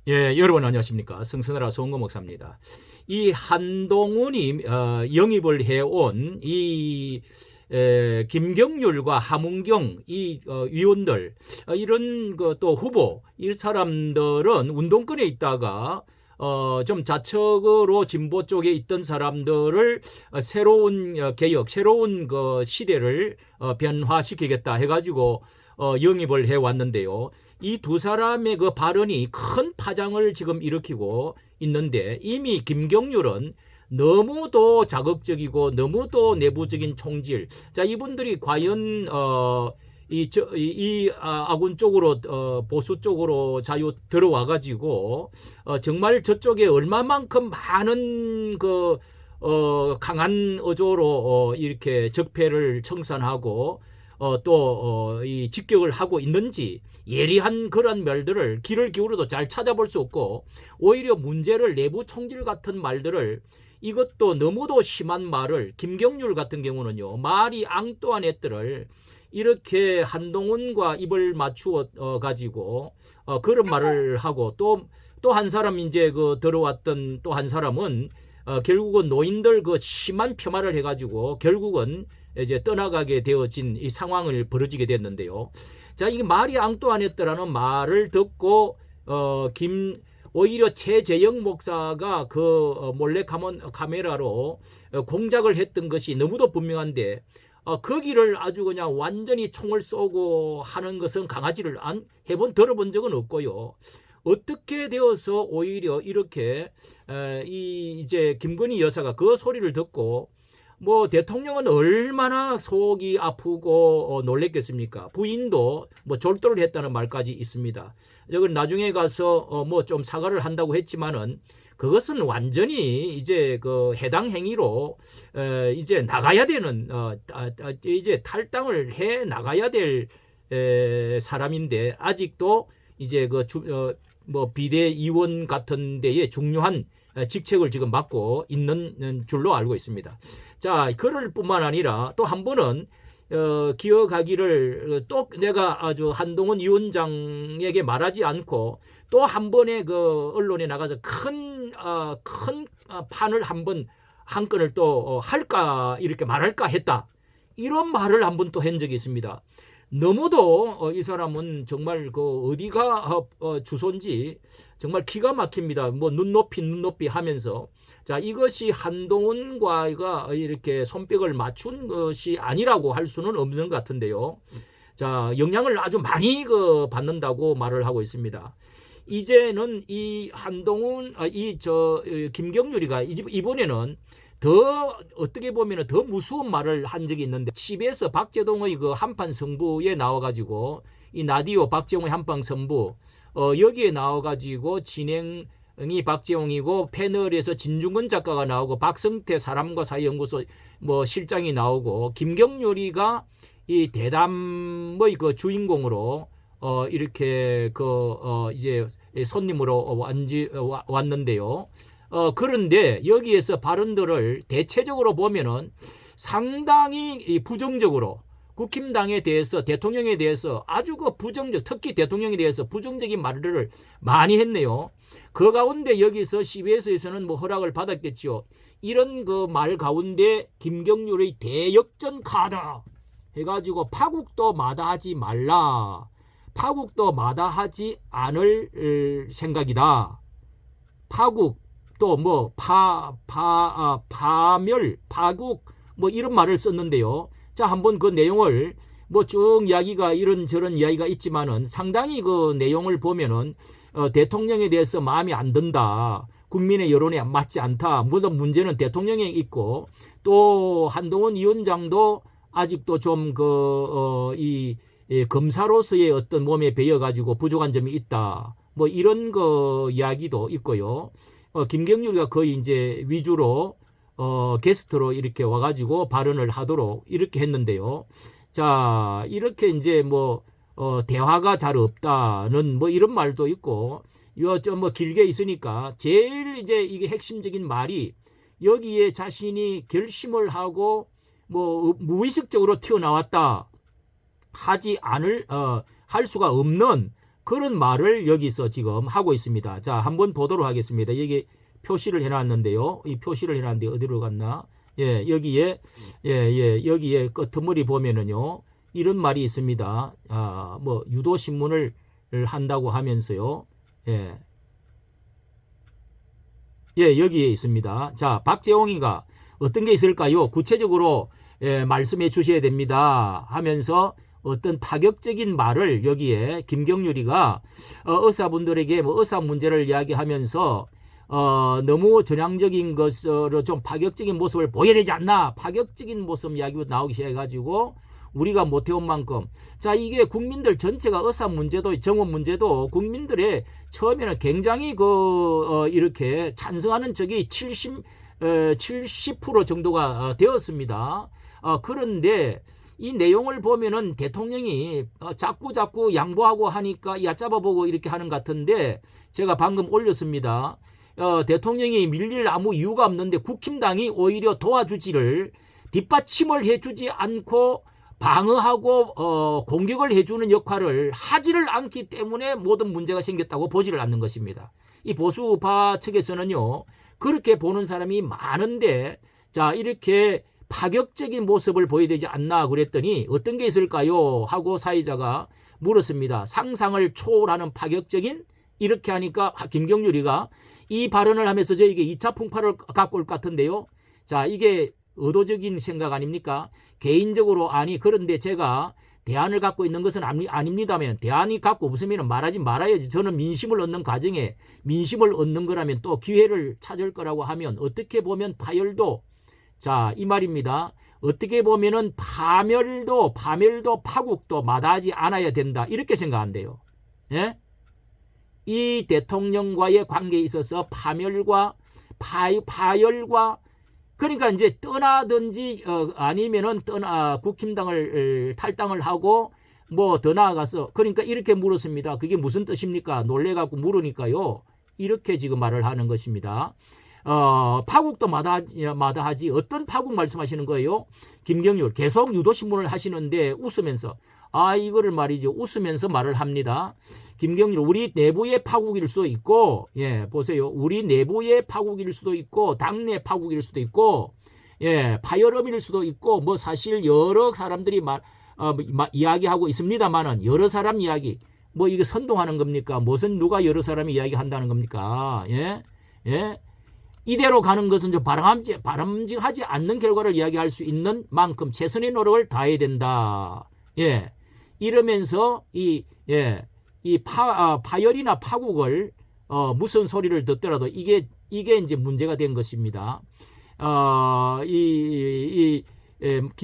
예, 여러분 안녕하십니까? 성선하라 송거 목사입니다. 이 한동훈이 영입을 해온 이 김경률과 하문경 이 위원들 이런 그 또 후보 이 사람들은 운동권에 있다가 좀 좌측으로 진보 쪽에 있던 사람들을 새로운 개혁, 새로운 그 시대를 변화시키겠다 해가지고 영입을 해 왔는데요. 이 두 사람의 그 발언이 큰 파장을 지금 일으키고 있는데 이미 김경률은 너무도 자극적이고 너무도 내부적인 총질. 자, 이분들이 과연 아군 쪽으로 보수 쪽으로 자유 들어와 가지고 정말 저쪽에 얼마만큼 많은 그 강한 어조로 이렇게 적폐를 청산하고 이 직격을 하고 있는지 예리한 그런 말들을 귀를 기울여도 잘 찾아볼 수 없고 오히려 문제를 내부 총질 같은 말들을 이것도 너무도 심한 말을 김경률 같은 경우는요 말이 앙또한 애들을 이렇게 한동훈과 입을 맞추어 가지고 그런 말을 하고 또 한 사람 이제 그 들어왔던 또 한 사람은 결국은 노인들 그 심한 폄하를 해가지고 결국은 이제 떠나가게 되어진 이 상황을 벌어지게 됐는데요. 자, 이게 말이 앙뚜아네트라는 말을 듣고 오히려 최재영 목사가 그 몰래 카메라로 공작을 했던 것이 너무도 분명한데 거기를 아주 그냥 완전히 총을 쏘고 하는 것은 강하지를 들어본 적은 없고요. 어떻게 되어서 오히려 이렇게 이제 김건희 여사가 그 소리를 듣고 뭐 대통령은 얼마나 속이 아프고 놀랬겠습니까? 부인도 뭐 졸도를 했다는 말까지 있습니다. 이건 나중에 가서 뭐 좀 사과를 한다고 했지만은 그것은 완전히 이제 그 해당 행위로 이제 나가야 되는 이제 탈당을 해 나가야 될 사람인데 아직도 이제 뭐 비대위원 같은 데에 중요한 직책을 지금 맡고 있는 줄로 알고 있습니다. 자, 그럴 뿐만 아니라 또 한 번은 기억하기를 또 내가 아주 한동훈 위원장에게 말하지 않고 또 한 번에 그 언론에 나가서 큰 판을 한 건을 또 할까 이렇게 말할까 했다. 이런 말을 한 번 또 한 적이 있습니다. 너무도 이 사람은 정말 그 어디가 주소인지 정말 기가 막힙니다. 뭐 눈높이 하면서 자, 이것이 한동훈과 이렇게 손뼉을 맞춘 것이 아니라고 할 수는 없는 것 같은데요. 자, 영향을 아주 많이 받는다고 말을 하고 있습니다. 이제는 이 한동훈 김경률이가 이번에는 더 어떻게 보면 더 무서운 말을 한 적이 있는데 CBS 박재동의 그 한판 승부에 나와가지고 이 라디오 박재홍의 한판 승부 여기에 나와가지고 진행이 박재홍이고 패널에서 진중근 작가가 나오고 박성태 사람과 사회연구소 뭐 실장이 나오고 김경률이가 이 대담의 그 주인공으로 이렇게 이제 손님으로 왔는데요. 그런데 여기에서 발언들을 대체적으로 보면은 상당히 부정적으로 국힘당에 대해서 대통령에 대해서 아주 특히 대통령에 대해서 부정적인 말들을 많이 했네요. 그 가운데 여기서 CBS에서는 뭐 허락을 받았겠죠. 이런 그 말 가운데 김경률의 대역전 카드 해가지고 파국도 마다하지 말라. 파국도 마다하지 않을 생각이다. 파국 또 뭐 파멸, 파국 뭐 이런 말을 썼는데요. 자, 한번 그 내용을 뭐 쭉 이야기가 이런저런 이야기가 있지만은 상당히 그 내용을 보면은 대통령에 대해서 마음이 안 든다. 국민의 여론에 맞지 않다. 모든 문제는 대통령에 있고 또 한동훈 위원장도 아직도 좀 검사로서의 어떤 몸에 배어 가지고 부족한 점이 있다. 뭐 이런 이야기도 있고요. 김경률이가 거의 이제 위주로 게스트로 이렇게 와가지고 발언을 하도록 이렇게 했는데요. 자, 이렇게 이제 뭐 대화가 잘 없다는 뭐 이런 말도 있고 이거 좀 뭐 길게 있으니까 제일 이제 이게 핵심적인 말이 여기에 자신이 결심을 하고 뭐 무의식적으로 튀어나왔다 할 수가 없는 그런 말을 여기서 지금 하고 있습니다. 자, 한번 보도록 하겠습니다. 여기 표시를 해놨는데요. 이 표시를 해놨는데 어디로 갔나? 예, 여기에 여기에 끄트머리 보면은요, 이런 말이 있습니다. 뭐 유도 신문을 한다고 하면서요. 예, 여기에 있습니다. 자, 박재홍이가 어떤 게 있을까요? 구체적으로 말씀해 주셔야 됩니다. 하면서 어떤 파격적인 말을 여기에 김경률이가 의사분들에게 뭐 의사 문제를 이야기하면서 너무 전향적인 것으로 좀 파격적인 모습을 보여야 되지 않나, 파격적인 모습 이야기가 나오기 시작해가지고 우리가 못해온 만큼, 자, 이게 국민들 전체가 의사 문제도 정원 문제도 국민들의 처음에는 굉장히 이렇게 찬성하는 적이 70% 정도가 되었습니다. 그런데 이 내용을 보면은 대통령이 자꾸 양보하고 하니까 얕잡아보고 이렇게 하는 것 같은데, 제가 방금 올렸습니다. 대통령이 밀릴 아무 이유가 없는데 국힘당이 오히려 도와주지를, 뒷받침을 해주지 않고 방어하고 공격을 해주는 역할을 하지를 않기 때문에 모든 문제가 생겼다고 보지를 않는 것입니다. 이 보수파 측에서는요, 그렇게 보는 사람이 많은데, 자, 이렇게 파격적인 모습을 보여야 되지 않나 그랬더니 어떤 게 있을까요? 하고 사회자가 물었습니다. 상상을 초월하는 파격적인, 이렇게 하니까 김경률이가 이 발언을 하면서 저에게 2차 풍파를 갖고 올 것 같은데요. 자, 이게 의도적인 생각 아닙니까? 개인적으로, 아니 그런데 제가 대안을 갖고 있는 것은 아닙니다면, 대안이 갖고 없으면 말하지 말아야지. 저는 민심을 얻는 과정에 민심을 얻는 거라면 또 기회를 찾을 거라고 하면, 어떻게 보면 파열도, 자, 이 말입니다. 어떻게 보면은 파멸도 파국도 마다하지 않아야 된다, 이렇게 생각한대요. 예? 이 대통령과의 관계에 있어서 파멸과 파열과, 그러니까 이제 떠나든지 아니면은 국힘당을 탈당을 하고 뭐 더 나아가서, 그러니까 이렇게 물었습니다. 그게 무슨 뜻입니까? 놀래갖고 물으니까요, 이렇게 지금 말을 하는 것입니다. 파국도 마다하지. 어떤 파국 말씀하시는 거예요? 김경률 계속 유도신문을 하시는데 웃으면서, 이거를 말이죠, 웃으면서 말을 합니다. 김경률, 우리 내부의 파국일 수도 있고, 예, 보세요, 우리 내부의 파국일 수도 있고, 당내 파국일 수도 있고, 예, 파열음일 수도 있고, 뭐 사실 여러 사람들이 이야기하고 있습니다만은, 여러 사람 이야기, 뭐 이게 선동하는 겁니까? 무슨 누가 여러 사람이 이야기한다는 겁니까? 예, 예. 이대로 가는 것은 좀 바람직하지 않는 결과를 이야기할 수 있는 만큼 최선의 노력을 다해야 된다. 예, 이러면서 이 파열이나 파국을 무슨 소리를 듣더라도 이게 이제 문제가 된 것입니다.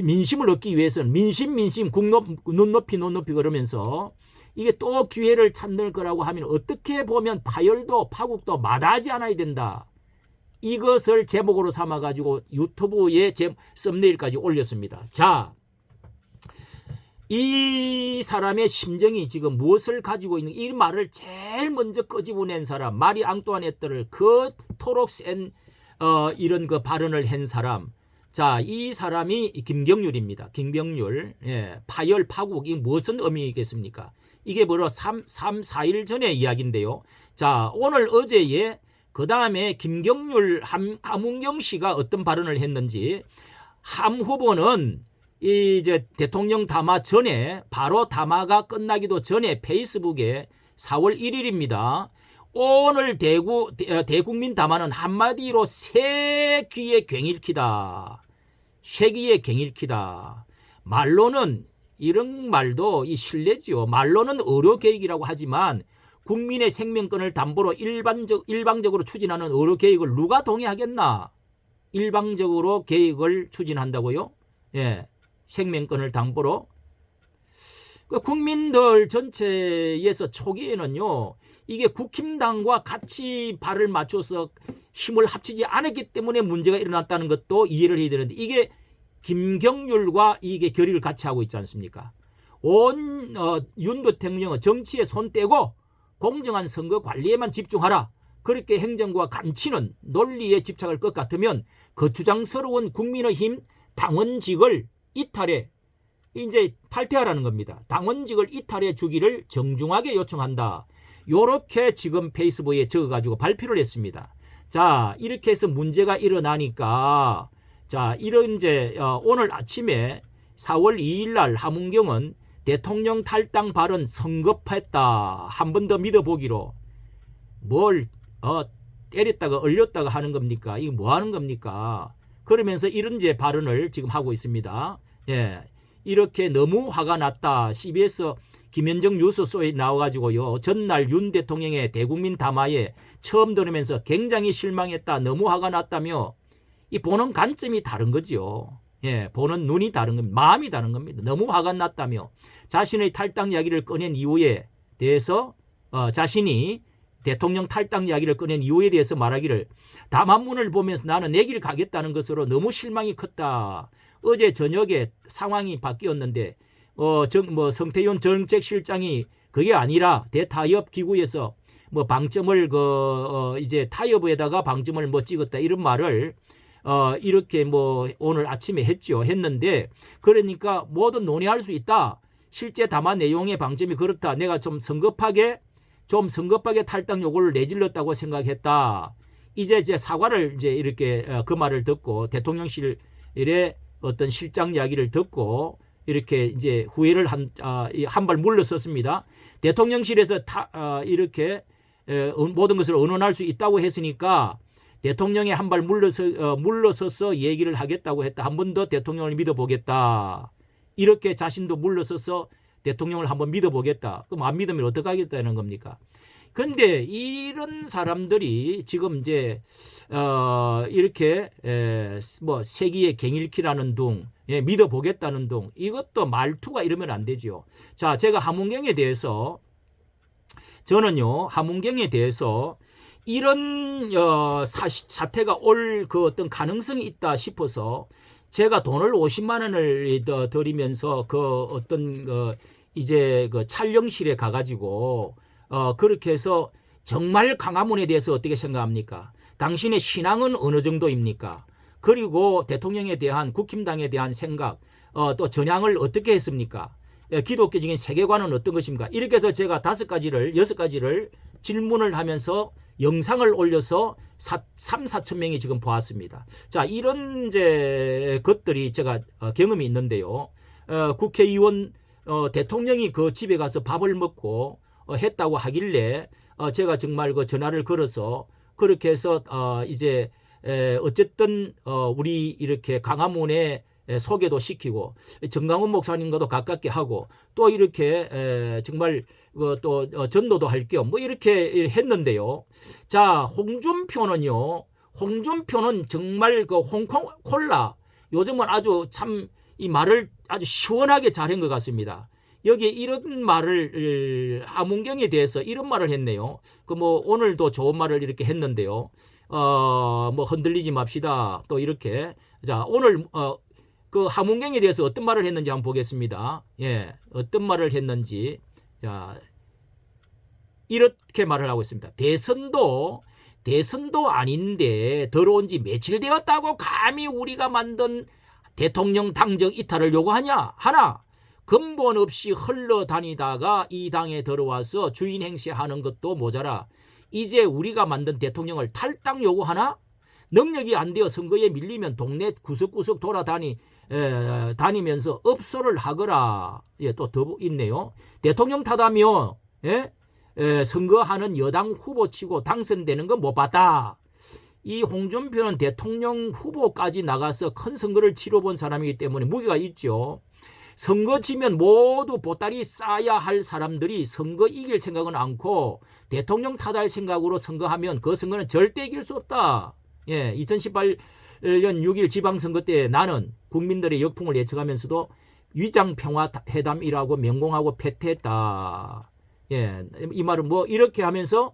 민심을 얻기 위해서는 민심 눈높이 그러면서 이게 또 기회를 찾는 거라고 하면, 어떻게 보면 파열도 파국도 마다하지 않아야 된다. 이것을 제목으로 삼아가지고 유튜브에 썸네일까지 올렸습니다. 자, 이 사람의 심정이 지금 무엇을 가지고 있는, 이 말을 제일 먼저 끄집어낸 사람, 마리 앙뚜아네트를 그토록 센 이런 그 발언을 한 사람, 자, 이 사람이 김경률입니다. 김경률. 예, 파열 파국, 이 무슨 의미겠습니까? 이게 바로 4일 전의 이야기인데요. 자, 오늘 어제에 그 다음에 김경률, 함은경 씨가 어떤 발언을 했는지, 함 후보는 이제 대통령 담화 전에, 바로 담화가 끝나기도 전에 페이스북에 4월 1일입니다. 오늘 대국민 담화는 한마디로 쇠귀에 괭일키다. 쇠귀에 괭일키다. 말로는, 이런 말도 이 실례지요. 말로는 의료계획이라고 하지만 국민의 생명권을 담보로 일방적으로 추진하는 의료계획을 누가 동의하겠나? 일방적으로 계획을 추진한다고요? 예, 생명권을 담보로. 국민들 전체에서 초기에는요, 이게 국힘당과 같이 발을 맞춰서 힘을 합치지 않았기 때문에 문제가 일어났다는 것도 이해를 해야 되는데, 이게 김경률과 이게 결의를 같이 하고 있지 않습니까? 윤 대통령은 정치에 손 떼고 공정한 선거 관리에만 집중하라. 그렇게 행정과 감치는 논리에 집착할 것 같으면 거추장스러운 국민의힘 당원직을 이탈해 이제 탈퇴하라는 겁니다. 당원직을 이탈해 주기를 정중하게 요청한다. 요렇게 지금 페이스북에 적어가지고 발표를 했습니다. 자, 이렇게 해서 문제가 일어나니까, 자, 이런 이제 오늘 아침에 4월 2일 날 함은경은 대통령 탈당 발언 성급했다. 한 번 더 믿어보기로. 뭘 때렸다가 얼렸다가 하는 겁니까? 이거 뭐 하는 겁니까? 그러면서 이런 이제 발언을 지금 하고 있습니다. 예, 이렇게 너무 화가 났다. CBS 김현정 뉴스쇼에 나와가지고요. 전날 윤 대통령의 대국민 담화에 처음 들으면서 굉장히 실망했다. 너무 화가 났다며. 이 보는 관점이 다른 거죠. 예, 보는 눈이 다른 겁니다. 마음이 다른 겁니다. 너무 화가 났다며. 자신의 탈당 이야기를 꺼낸 이유에 대해서 자신이 대통령 탈당 이야기를 꺼낸 이유에 대해서 말하기를 담화문을 보면서 나는 내 길 가겠다는 것으로 너무 실망이 컸다. 어제 저녁에 상황이 바뀌었는데 성태윤 정책실장이 그게 아니라 대타협 기구에서 방점을 이제 타협에다가 방점을 찍었다 이런 말을 이렇게 오늘 아침에 했는데 그러니까 뭐든 논의할 수 있다. 실제 담화 내용의 방점이 그렇다. 내가 좀 성급하게 탈당 요구를 내질렀다고 생각했다. 이제 사과를 이제 이렇게 그 말을 듣고 대통령실의 어떤 실장 이야기를 듣고 이렇게 이제 후회를 한 발 물러섰습니다. 대통령실에서 이렇게 모든 것을 언론할 수 있다고 했으니까 대통령이 한 발 물러서서 얘기를 하겠다고 했다. 한 번 더 대통령을 믿어보겠다. 이렇게 자신도 물러서서 대통령을 한번 믿어보겠다. 그럼 안 믿으면 어떻게 하겠다는 겁니까? 근데 이런 사람들이 지금 이제 이렇게 세기의 갱일키라는 둥, 믿어보겠다는 둥, 이것도 말투가 이러면 안 되죠. 자, 제가 함은경에 대해서 이런 사태가 올 그 어떤 가능성이 있다 싶어서 제가 돈을 50만 원을 드리면서 그 어떤 이제 그 촬영실에 가가지고 그렇게 해서 정말 광화문에 대해서 어떻게 생각합니까? 당신의 신앙은 어느 정도입니까? 그리고 대통령에 대한 국힘당에 대한 생각 또 전향을 어떻게 했습니까? 기독교적인 세계관은 어떤 것입니까? 이렇게 해서 제가 6가지를 질문을 하면서 영상을 올려서 3,4천 명이 지금 보았습니다. 자, 이런 이제 것들이 제가 경험이 있는데요. 국회의원 대통령이 그 집에 가서 밥을 먹고 했다고 하길래 제가 정말 그 전화를 걸어서 그렇게 해서 이제 어쨌든 우리 이렇게 광화문에 소개도 시키고 정강훈 목사님과도 가깝게 하고 또 이렇게 정말 또 전도도 할 겸 이렇게 했는데요. 자, 홍준표는 정말 그 홍콩 콜라 요즘은 아주 참 이 말을 아주 시원하게 잘한 것 같습니다. 여기에 이런 말을 함은경에 대해서 이런 말을 했네요. 오늘도 좋은 말을 이렇게 했는데요. 흔들리지 맙시다. 또 이렇게 자, 오늘 그 함은경에 대해서 어떤 말을 했는지 한번 보겠습니다. 예, 어떤 말을 했는지. 자, 이렇게 말을 하고 있습니다. 대선도 아닌데 들어온 지 며칠 되었다고 감히 우리가 만든 대통령 당적 이탈을 요구하냐? 하나, 근본 없이 흘러다니다가 이 당에 들어와서 주인 행세하는 것도 모자라 이제 우리가 만든 대통령을 탈당 요구하나? 능력이 안 되어 선거에 밀리면 동네 구석구석 다니면서 업소를 하거라. 예, 또 더 있네요. 대통령 타다며 선거하는 여당 후보치고 당선되는 건 못 봤다. 이 홍준표는 대통령 후보까지 나가서 큰 선거를 치러본 사람이기 때문에 무게가 있죠. 선거 치면 모두 보따리 싸야 할 사람들이 선거 이길 생각은 않고 대통령 타달 생각으로 선거하면 그 선거는 절대 이길 수 없다. 예, 2018년 6일 지방선거 때 나는 국민들의 역풍을 예측하면서도 위장평화회담이라고 명공하고 패퇴했다. 예, 이 말은 이렇게 하면서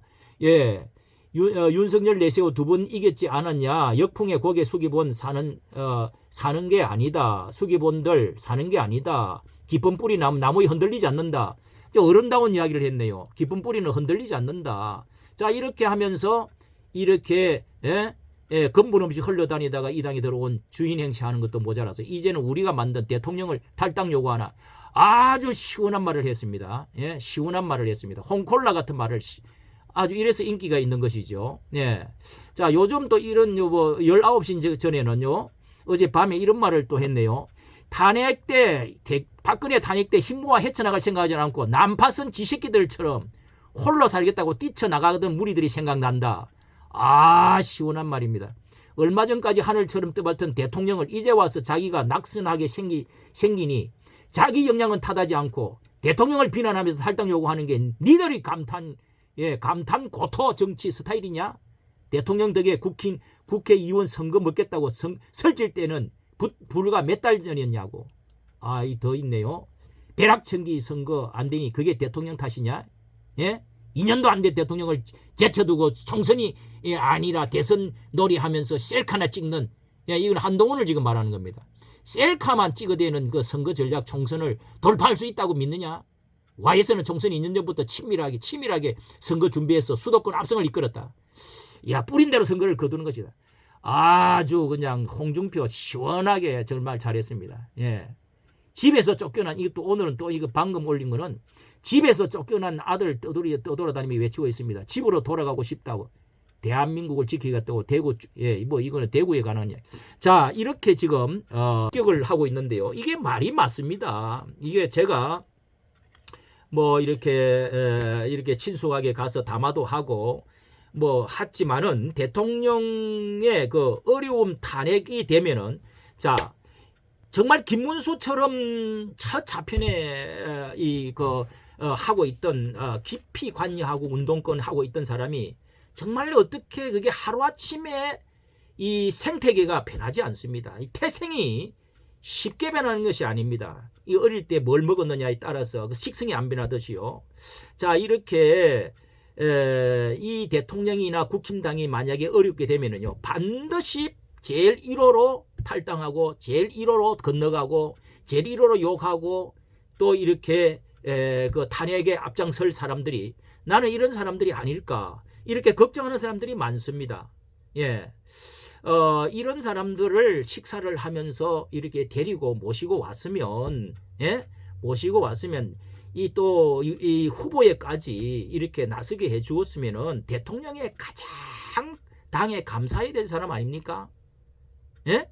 윤석열 내세우 두 분 이겼지 않았냐. 역풍에 고개 숙이본 사는 게 아니다. 숙이본들 사는 게 아니다. 깊은 뿌리 나무에 흔들리지 않는다. 어른다운 이야기를 했네요. 깊은 뿌리는 흔들리지 않는다. 자, 이렇게 하면서 이렇게 예, 근본 없이 흘러다니다가 이 당에 들어온 주인 행세하는 것도 모자라서 이제는 우리가 만든 대통령을 탈당 요구하나 아주 시원한 말을 했습니다. 예, 시원한 말을 했습니다. 홍콜라 같은 말을 아주 이래서 인기가 있는 것이죠. 예. 자, 요즘 또 이런 뭐 19시 전에는요. 어젯밤에 이런 말을 또 했네요. 탄핵 때 박근혜 탄핵 때 힘모아 헤쳐나갈 생각하지 않고 난파선 지새끼들처럼 홀로 살겠다고 뛰쳐나가던 무리들이 생각난다. 아, 시원한 말입니다. 얼마 전까지 하늘처럼 떠받던 대통령을 이제 와서 자기가 낙선하게 생기니 자기 역량은 탓하지 않고 대통령을 비난하면서 탈당 요구하는 게 니들이 감탄 고토 정치 스타일이냐? 대통령 덕에 국회의원 선거 먹겠다고 설질 때는 불과 몇 달 전이었냐고. 아, 이 더 있네요. 벼락청기 선거 안 되니 그게 대통령 탓이냐? 예? 2년도 안 된 대통령을 제쳐두고 총선이 아니라 대선 놀이하면서 셀카나 찍는, 이건 한동훈을 지금 말하는 겁니다. 셀카만 찍어대는 그 선거 전략 총선을 돌파할 수 있다고 믿느냐? Y에서는 총선 2년 전부터 치밀하게 선거 준비해서 수도권 압승을 이끌었다. 야, 뿌린 대로 선거를 거두는 것이다. 아주 그냥 홍준표 시원하게 정말 잘했습니다. 예. 집에서 쫓겨난, 이것도 오늘은 또 이거 방금 올린 거는 집에서 쫓겨난 아들 떠돌아다니며 외치고 있습니다. 집으로 돌아가고 싶다고. 대한민국을 지키겠다고 대구, 뭐 이거는 대구에 관한 이야기. 자, 이렇게 지금 격을 하고 있는데요. 이게 말이 맞습니다. 이게 제가 뭐 이렇게 친숙하게 가서 담화도 하고 뭐 했지만은 대통령의 그 어려움 탄핵이 되면은 자, 정말 김문수처럼 첫 자편에 하고 있던 깊이 관여하고 운동권 하고 있던 사람이 정말 어떻게 그게 하루아침에 이 생태계가 변하지 않습니다. 이 태생이 쉽게 변하는 것이 아닙니다. 이 어릴 때 뭘 먹었느냐에 따라서 그 식성이 안 변하듯이요. 자, 이렇게 이 대통령이나 국힘당이 만약에 어렵게 되면은요, 반드시 제일 1호로 탈당하고 제일 1호로 건너가고 제일 1호로 욕하고 또 이렇게 그 탄핵에 앞장설 사람들이 나는 이런 사람들이 아닐까 이렇게 걱정하는 사람들이 많습니다. 예. 이런 사람들을 식사를 하면서 이렇게 데리고 모시고 왔으면, 모시고 왔으면 이 후보에까지 이렇게 나서게 해 주었으면은 대통령의 가장 당에 감사해야 될 사람 아닙니까? 예?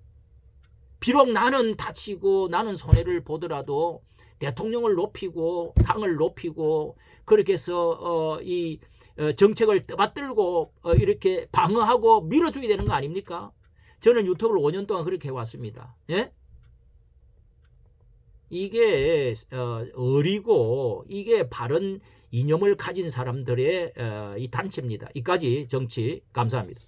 비록 나는 다치고 나는 손해를 보더라도 대통령을 높이고 당을 높이고 그렇게 해서 정책을 떠받들고 이렇게 방어하고 밀어줘야 되는 거 아닙니까? 저는 유튜브를 5년 동안 그렇게 해왔습니다. 예? 이게 어리고 이게 바른 이념을 가진 사람들의 이 단체입니다. 이까지 정치 감사합니다.